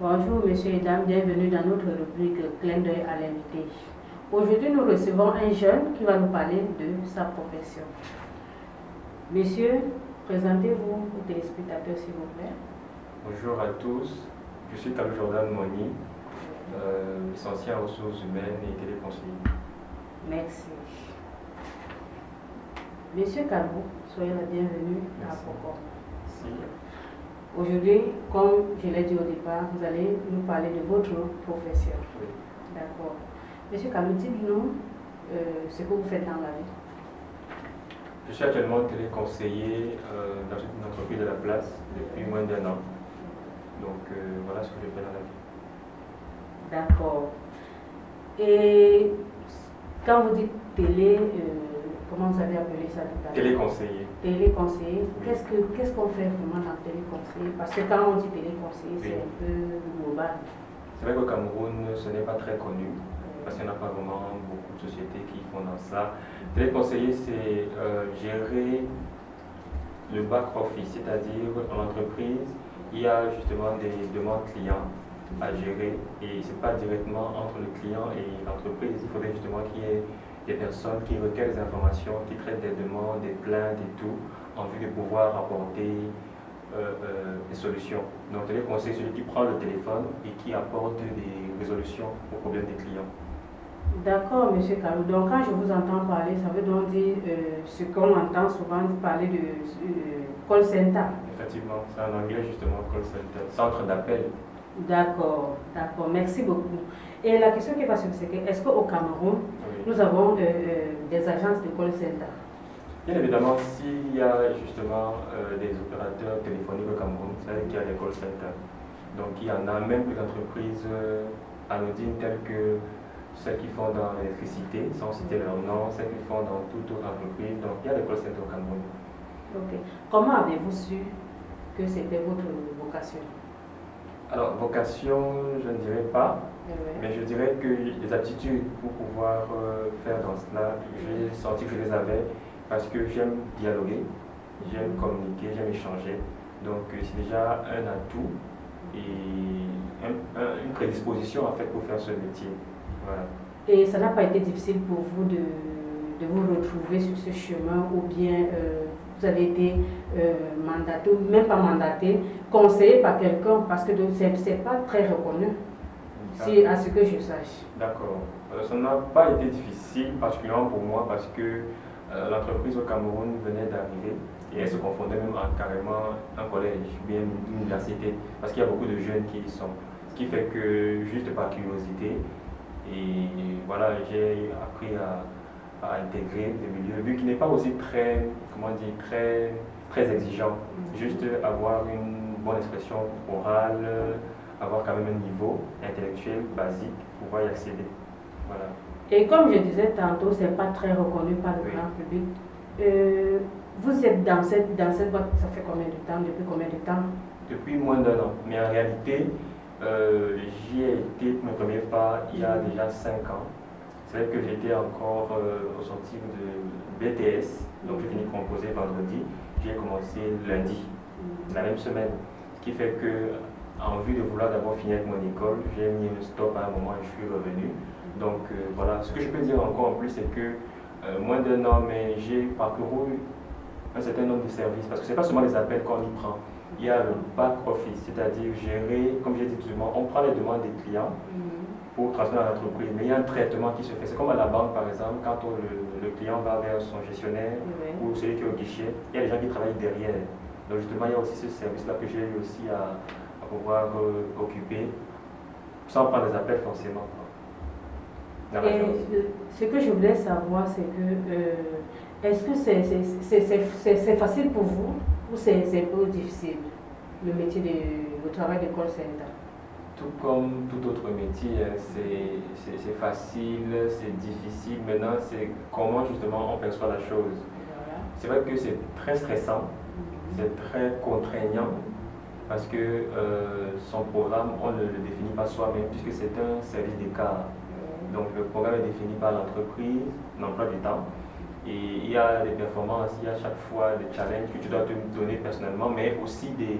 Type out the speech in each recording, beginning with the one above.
Bonjour, messieurs et dames, bienvenue dans notre rubrique Clin d'œil à l'invité. Aujourd'hui, nous recevons un jeune qui va nous parler de sa profession. Monsieur, présentez-vous aux téléspectateurs, s'il vous plaît. Bonjour à tous, je suis Carl Jordan Moni, licencié en ressources humaines et téléconseiller. Merci. Monsieur Kalou, soyez la bienvenue à Pocor. Merci. Aujourd'hui, comme je l'ai dit au départ, vous allez nous parler de votre profession. Oui. D'accord. Monsieur Kalou, dites-nous ce que vous faites dans la vie. Je suis actuellement téléconseiller dans une entreprise de la place depuis moins d'1 an. Donc voilà ce que je fais dans la vie. D'accord. Et quand vous dites télé, comment vous avez appelé ça tout à l'heure? Téléconseiller. Téléconseiller. Oui. Qu'est-ce qu'on fait vraiment dans téléconseiller? Parce que quand on dit téléconseiller, Oui. c'est un peu global. C'est vrai qu'au Cameroun, ce n'est pas très connu parce qu'il n'y en a pas vraiment beaucoup de sociétés qui font dans ça. Téléconseiller, c'est gérer le back-office, c'est-à-dire en entreprise, il y a justement des demandes clients à gérer et ce n'est pas directement entre le client et l'entreprise. Il faudrait justement qu'il y ait des personnes qui recueillent des informations, qui traitent des demandes, des plaintes et tout, en vue de pouvoir apporter des solutions. Donc, le téléconseiller, c'est celui qui prend le téléphone et qui apporte des résolutions aux problèmes des clients. D'accord, monsieur Kalou. Donc, quand je vous entends parler, ça veut donc dire ce qu'on entend souvent parler de call center. Effectivement, c'est en anglais justement call center, centre d'appel. D'accord, d'accord. Merci beaucoup. Et la question qui va se poser, c'est que est-ce qu'au Cameroun, Oui. nous avons des agences de call center? Bien évidemment, s'il y a justement des opérateurs téléphoniques au Cameroun, c'est vrai qu'il y a des call centers. Donc il y en a même des entreprises anodines telles que celles qui font dans l'électricité, sans citer leur nom, celles qui font dans toute autre entreprise. Donc il y a des call centers au Cameroun. Ok. Comment avez-vous su que c'était votre vocation? Alors, vocation, je ne dirais pas, mais je dirais que les aptitudes pour pouvoir faire dans cela, j'ai senti que je les avais parce que j'aime dialoguer, j'aime communiquer, j'aime échanger. Donc, c'est déjà un atout et une prédisposition en fait pour faire ce métier. Voilà. Et ça n'a pas été difficile pour vous de vous retrouver sur ce chemin ou bien vous avez été mandaté, ou même pas mandaté, conseillé par quelqu'un parce que c'est pas très reconnu, si, à ce que je sache. D'accord. Ça n'a pas été difficile, particulièrement pour moi, parce que l'entreprise au Cameroun venait d'arriver et elle se confondait même carrément un collège, bien une université, parce qu'il y a beaucoup de jeunes qui y sont. Ce qui fait que, juste par curiosité, et voilà, j'ai appris à intégrer le milieu, vu qu'il n'est pas aussi très, comment dire, très exigeant. Juste avoir une bonne expression orale, avoir quand même un niveau intellectuel basique pour pouvoir y accéder. Voilà. Et comme je disais tantôt, c'est pas très reconnu par le Oui. grand public. Vous êtes dans cette boîte, ça fait combien de temps? Depuis combien de temps? Depuis moins d'1 an. Mais en réalité, j'y ai été pour mes premiers pas il y a déjà 5 ans. C'est vrai que j'étais encore au sortir de BTS, donc j'ai fini de composer vendredi. J'ai commencé lundi, la même semaine. Ce qui fait que, en vue de vouloir d'abord finir avec mon école, j'ai mis un stop à un moment et je suis revenu. Donc voilà, ce que je peux dire encore en plus, c'est que moins d'1 an, mais j'ai parcouru un certain nombre de services, parce que ce n'est pas seulement les appels qu'on y prend. Il y a le back-office, c'est-à-dire gérer, comme j'ai dit tout le monde, on prend les demandes des clients pour transmettre à l'entreprise, mais il y a un traitement qui se fait. C'est comme à la banque, par exemple, quand le client va vers son gestionnaire ou celui qui est au guichet, il y a des gens qui travaillent derrière. Donc justement, il y a aussi ce service-là que j'ai eu aussi à pouvoir occuper, sans prendre des appels forcément. Et ce que je voulais savoir, c'est que est-ce que c'est facile pour vous ou c'est un peu difficile, le métier le travail de call center? Tout comme tout autre métier, c'est facile, c'est difficile. Maintenant, c'est comment justement on perçoit la chose. Voilà. C'est vrai que c'est très stressant, c'est très contraignant, parce que son programme, on ne le définit pas soi-même, puisque c'est un service d'écart. Donc le programme est défini par l'entreprise, l'emploi du temps. Et il y a des performances, il y a chaque fois des challenges que tu dois te donner personnellement, mais aussi des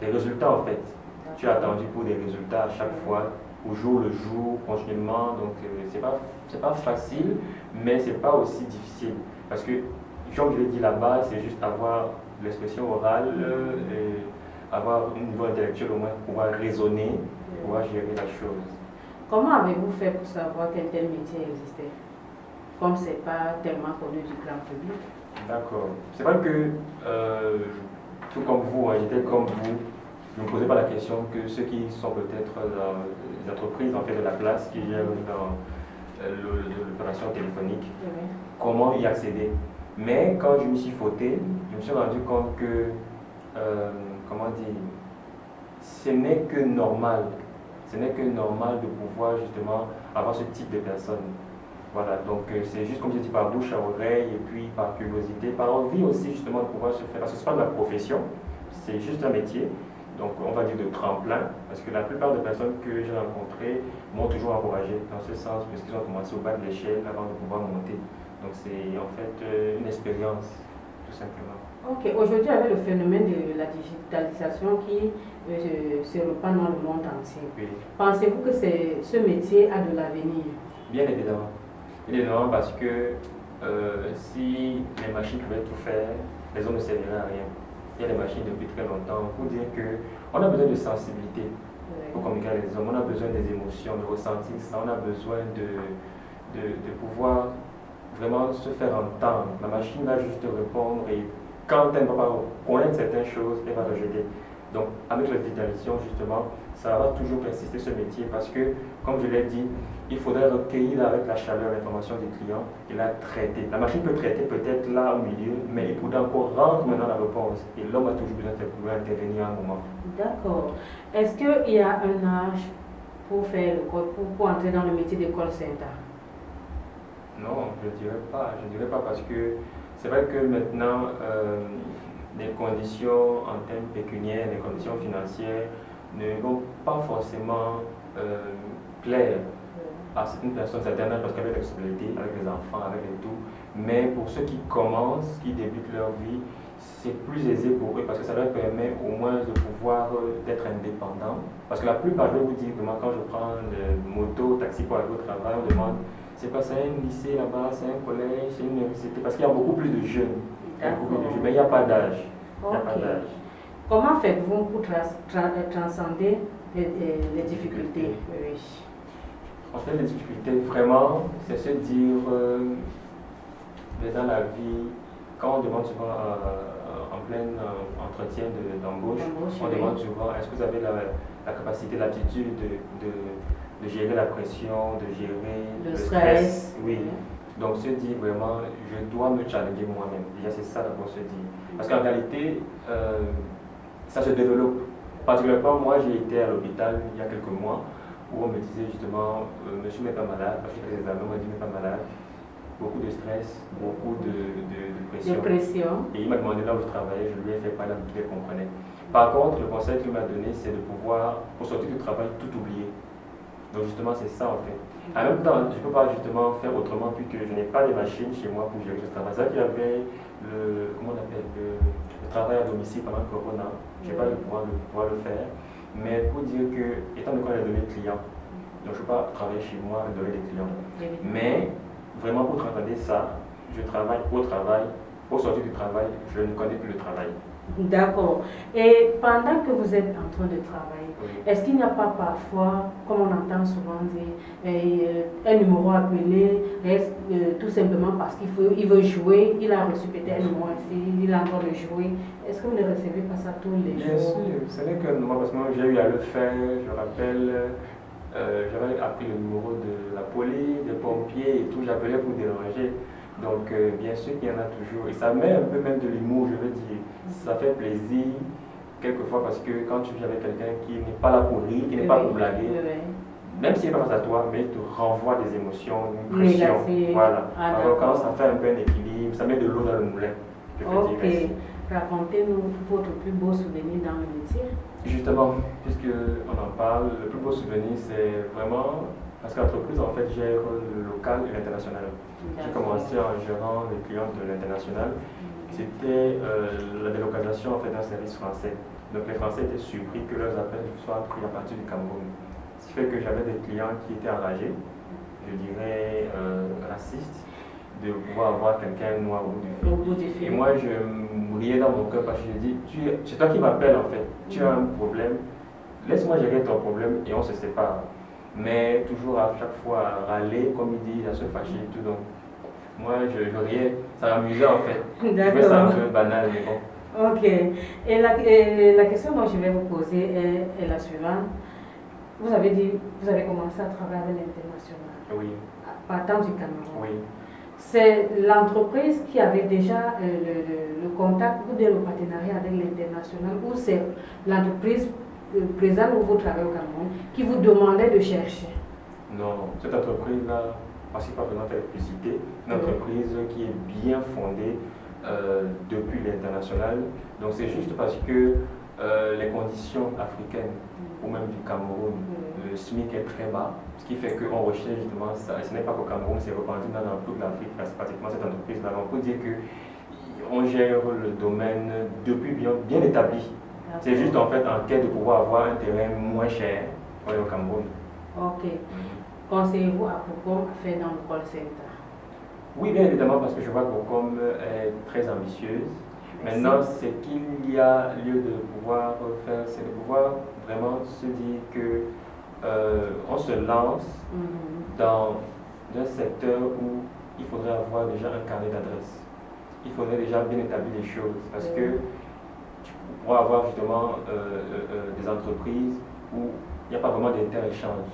des résultats en fait. Tu es attendu pour des résultats à chaque fois, au jour le jour, continuellement. Donc c'est pas facile, mais c'est pas aussi difficile. Parce que, comme je l'ai dit là-bas, c'est juste avoir l'expression orale, et avoir un niveau intellectuel au moins pour pouvoir raisonner, pour pouvoir gérer la chose. Comment avez-vous fait pour savoir qu'un tel métier existait? Comme ce n'est pas tellement connu du grand public. D'accord. C'est vrai que, tout comme vous, hein, j'étais comme vous, je ne me posais pas la question que ceux qui sont peut-être dans les entreprises en fait, de la place, qui gèrent dans l'opération téléphonique, comment y accéder. Mais quand je me suis fauté, je me suis rendu compte que, comment dire, ce n'est que normal. Ce n'est que normal de pouvoir justement avoir ce type de personnes. Voilà, donc c'est juste comme je dis par bouche à oreille et puis par curiosité, par envie aussi justement de pouvoir se faire, parce que ce n'est pas de la profession, c'est juste un métier, donc on va dire de tremplin, parce que la plupart des personnes que j'ai rencontrées m'ont toujours encouragé dans ce sens, parce qu'ils ont commencé au bas de l'échelle avant de pouvoir monter. Donc c'est en fait une expérience, tout simplement. Ok, aujourd'hui avec le phénomène de la digitalisation qui se répand dans le monde entier, oui. Pensez-vous que ce métier a de l'avenir? Bien évidemment. Bien évidemment parce que si les machines pouvaient tout faire, les hommes ne serviraient à rien. Il y a des machines depuis très longtemps pour dire qu'on a besoin de sensibilité pour communiquer avec les hommes, on a besoin des émotions, de ressentir ça, on a besoin de pouvoir vraiment se faire entendre. La machine va juste répondre et quand elle ne va pas connaître certaines choses, elle va rejeter. Donc avec la digitalisation justement, ça va toujours persister ce métier parce que, comme je l'ai dit, il faudrait recueillir avec la chaleur l'information des clients et la traiter. La machine peut traiter peut-être là au milieu, mais il faudrait encore rendre maintenant la réponse. Et l'homme a toujours besoin de pouvoir intervenir à un moment. D'accord. Est-ce qu'il y a un âge pour entrer dans le métier de call center? Non, je ne dirais pas. Je ne dirais pas parce que c'est vrai que maintenant, les conditions en termes pécuniaires, les conditions financières ne vont pas forcément plaire à certaines personnes, certains âges, parce qu'avec la responsabilité, avec les enfants, avec les tout. Mais pour ceux qui commencent, qui débutent leur vie, c'est plus aisé pour eux parce que ça leur permet au moins de pouvoir d'être indépendants. Parce que la plupart, je vais vous dire que moi, quand je prends le moto, taxi pour aller au travail, on demande c'est pas c'est un lycée là-bas, c'est un collège, c'est une université, parce qu'il y a beaucoup plus de jeunes. Mais il n'y a pas d'âge. Comment faites-vous pour transcender les difficultés? Oui. En fait, les difficultés, vraiment, c'est se dire, dans la vie, quand on demande souvent en plein entretien d'embauche, on demande souvent est-ce que vous avez la capacité, l'aptitude de gérer la pression, de gérer le stress. Oui. Donc se dire vraiment, je dois me challenger moi-même. Déjà, c'est ça d'abord se dire. Parce qu'en réalité, ça se développe. Particulièrement, moi, j'ai été à l'hôpital il y a quelques mois où on me disait justement, monsieur n'est pas malade, parce que les examens, on m'a dit n'est pas malade. Beaucoup de stress, beaucoup de pression. Et il m'a demandé là où je travaillais, je lui ai fait parler, il comprenait. Par contre, le conseil qu'il m'a donné, c'est de pouvoir, au sortir du travail, tout oublier. Donc justement, c'est ça en fait. En même temps, je ne peux pas justement faire autrement puisque je n'ai pas de machine chez moi pour gérer ce travail. C'est vrai qu'il y avait le travail à domicile pendant le corona. Je n'ai pas le pouvoir le faire. Mais pour dire que, étant donné qu'on a donné de clients, donc je ne peux pas travailler chez moi et donner des clients. Mais vraiment pour transcender ça, je travaille au travail. Au sortir du travail, je ne connais plus le travail. D'accord. Et pendant que vous êtes en train de travailler, est-ce qu'il n'y a pas parfois, comme on entend souvent dire, un numéro appelé, tout simplement parce qu'il veut jouer, il a reçu peut-être un numéro ici, il a encore de jouer. Est-ce que vous ne recevez pas ça tous les jours? Bien sûr, ce n'est que moi, parce que moi j'ai eu à le faire, je rappelle, j'avais appris le numéro de la police, des pompiers et tout, j'appelais pour déranger. Donc, bien sûr qu'il y en a toujours. Et ça met un peu même de l'humour, je veux dire. Ça fait plaisir, quelquefois, parce que quand tu vis avec quelqu'un qui n'est pas là pour rire, qui n'est pas pour blaguer, même s'il n'est pas face à toi, mais il te renvoie des émotions, une pression. Voilà. Alors, quand ça fait un peu un équilibre, ça met de l'eau dans le moulin. Je peux dire merci. Racontez-nous votre plus beau souvenir dans le métier. Justement, puisqu'on en parle, le plus beau souvenir, c'est vraiment. Parce que l'entreprise, en fait, gère le local et l'international. J'ai commencé en gérant les clients de l'international. C'était la délocalisation en fait, d'un service français. Donc les Français étaient surpris que leurs appels soient pris à partir du Cameroun. Ce qui fait que j'avais des clients qui étaient enragés, je dirais racistes, de pouvoir avoir quelqu'un noir au bout du fil. Et moi, je me riais dans mon cœur parce que je dis, c'est toi qui m'appelles en fait. Tu as un problème, laisse-moi gérer ton problème et on se sépare. Mais toujours à chaque fois à râler, comme il dit, à se fâcher et tout. Donc, moi, je riais, ça m'amusait en fait. D'accord. Je trouvais ça un peu banal, mais bon. Ok. Et la question dont je vais vous poser est la suivante. Vous avez dit, vous avez commencé à travailler avec l'international. Oui. Partant du Cameroun. Oui. C'est l'entreprise qui avait déjà le contact ou bien le partenariat avec l'international, ou c'est l'entreprise présente où vous travaillez au Cameroun qui vous demandait de chercher? Non, cette entreprise-là, parce qu'il pas besoin de publicité, une entreprise qui est bien fondée depuis l'international. Donc c'est juste parce que les conditions africaines ou même du Cameroun, le SMIC est très bas, ce qui fait qu'on recherche justement ça. Et ce n'est pas qu'au Cameroun, c'est répandu dans toute l'Afrique, parce que pratiquement cette entreprise-là. On peut dire qu'on gère le domaine depuis bien établi. C'est juste en fait en quête de pouvoir avoir un terrain moins cher pour aller au Cameroun. Ok. Conseillez-vous à Procom à faire dans le call center? Oui, bien évidemment, parce que je vois que Procom est très ambitieuse. Merci. Maintenant, ce qu'il y a lieu de pouvoir faire, c'est de pouvoir vraiment se dire que on se lance dans un secteur où il faudrait avoir déjà un carnet d'adresses. Il faudrait déjà bien établir les choses, parce que tu pourras avoir justement des entreprises où il n'y a pas vraiment d'inter-échange.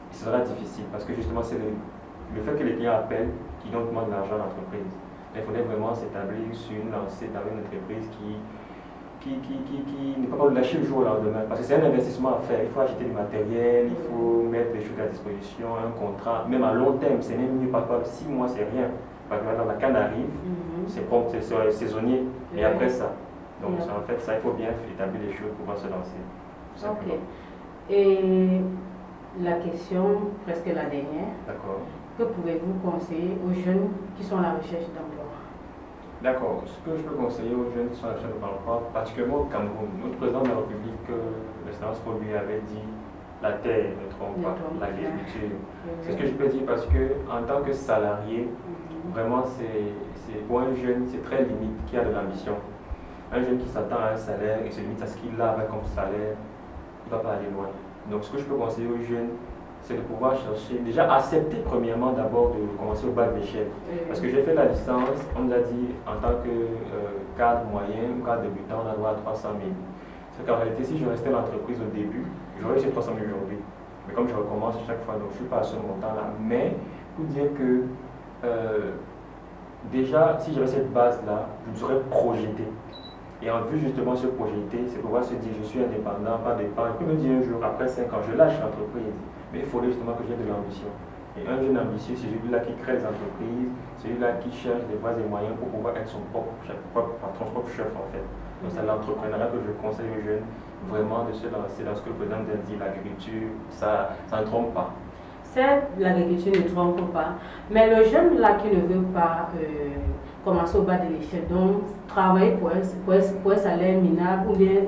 Ce sera difficile, parce que justement c'est le fait que les clients appellent qui donc demandent de l'argent à l'entreprise. Il faudrait vraiment s'établir sur une lancée dans une entreprise qui ne peut pas le lâcher le jour au lendemain. Parce que c'est un investissement à faire. Il faut acheter du matériel, il faut mettre des choses à disposition, un contrat. Même à long terme, c'est même mieux. Par exemple, 6 mois, c'est rien. Parce que maintenant, la canne arrive, c'est prompt, c'est saisonnier. Et après ça. Donc, en fait, ça, il faut bien établir les choses pour pouvoir se lancer. Ok. Et la question, presque la dernière. D'accord. Que pouvez-vous conseiller aux jeunes qui sont à la recherche d'emploi? D'accord. Ce que je peux conseiller aux jeunes qui sont à la recherche d'emploi, particulièrement au Cameroun, notre président de la République, l'excellence pour lui avait dit la terre ne trompe pas, l'agriculture. C'est ce que je peux dire parce que en tant que salarié, vraiment c'est pour un jeune, c'est très limite qui a de l'ambition. Un jeune qui s'attend à un salaire et se limite à ce qu'il a avec comme salaire, il ne va pas aller loin. Donc ce que je peux conseiller aux jeunes, c'est de pouvoir chercher, déjà accepter premièrement d'abord de commencer au bas de l'échelle. Parce que j'ai fait la licence, on nous a dit en tant que cadre moyen ou cadre débutant, on a droit à 300 000. C'est qu'en réalité, si je restais dans l'entreprise au début, j'aurais eu ces 300 000 aujourd'hui. Mais comme je recommence à chaque fois, donc je ne suis pas à ce montant-là. Mais pour dire que déjà, si j'avais cette base-là, je me serais projeté. Et en vue justement de se projeter, c'est pouvoir se dire je suis indépendant, pas dépendant. Je peux me dire un jour, après 5 ans, je lâche l'entreprise. Mais il faudrait justement que j'ai de l'ambition. Et un jeune ambitieux, c'est celui-là qui crée des entreprises, celui-là qui cherche des voies et moyens pour pouvoir être son propre patron, son propre chef en fait. Donc c'est l'entrepreneuriat que je conseille aux jeunes, vraiment de se lancer dans ce que le président a dit, l'agriculture, ça ne trompe pas. Certes, l'agriculture ne trompe pas, mais le jeune là qui ne veut pas commencer au bas de l'échelle, donc travailler pour un salaire minable ou bien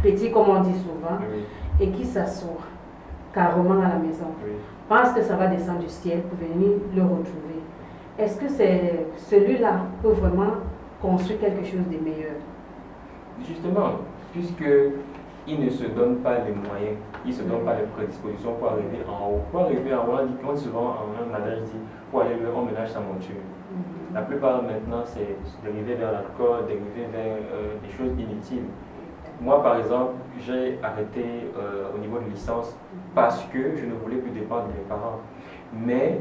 petit comme on dit souvent, et qui s'assoit carrément à la maison, pense que ça va descendre du ciel pour venir le retrouver. Est-ce que celui-là peut vraiment construire quelque chose de meilleur? Justement, puisqu'il ne se donne pas les moyens, il ne se donne pas les prédispositions pour arriver en haut. Pour arriver en haut, on dit souvent en un adage dit, pour aller on ménage sa monture. La plupart maintenant, c'est dériver vers l'alcool, dériver vers des choses inutiles. Moi, par exemple, j'ai arrêté au niveau de licence parce que je ne voulais plus dépendre de mes parents. Mais,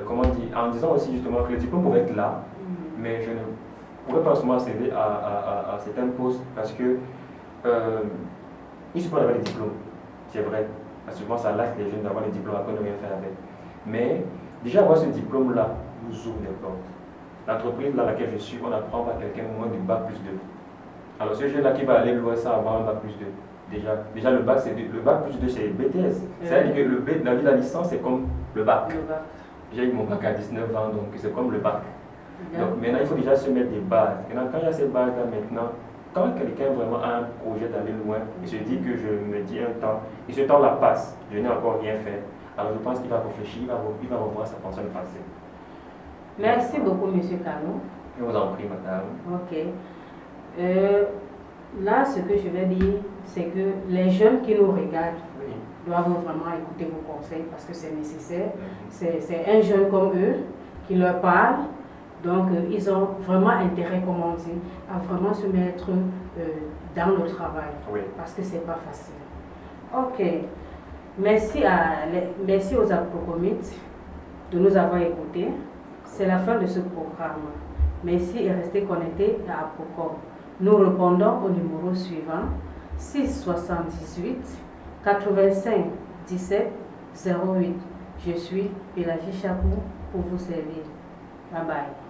comment dire, en disant aussi justement que le diplôme pouvait être là, mais je ne pourrais pas seulement accéder à certains postes parce que il suffit d'avoir des diplômes, c'est vrai. Parce que souvent, ça lasse les jeunes d'avoir des diplômes après ne rien faire avec. Mais, déjà avoir ce diplôme-là nous ouvre des portes. L'entreprise dans laquelle je suis, on apprend par quelqu'un au moins du bac plus 2. Alors ce jeune-là qui va aller loin, ça avoir un bac plus 2. Déjà le bac plus 2 c'est BTS. C'est-à-dire que la licence c'est comme le bac. J'ai eu mon bac à 19 ans, donc c'est comme le bac. Donc maintenant il faut déjà se mettre des bases. Maintenant, quand il y a ces bases-là maintenant, quand quelqu'un vraiment a un projet d'aller loin, il se dit que je me dis un temps, et ce temps-là passe, je n'ai encore rien fait, alors je pense qu'il va réfléchir, il va revoir sa façon de passer. Merci beaucoup, M. Cano. Je vous en prie, madame. Ok. Là, ce que je vais dire, c'est que les jeunes qui nous regardent doivent vraiment écouter vos conseils parce que c'est nécessaire. C'est un jeune comme eux qui leur parle. Donc, ils ont vraiment intérêt, comme on dit, à vraiment se mettre dans le travail. Parce que ce n'est pas facile. Ok. Merci aux Aprocomites de nous avoir écoutés. C'est la fin de ce programme. Merci et restez connectés à Aprocom. Nous répondons au numéro suivant 678 85 17 08. Je suis Pélagie Chapou pour vous servir. Bye bye.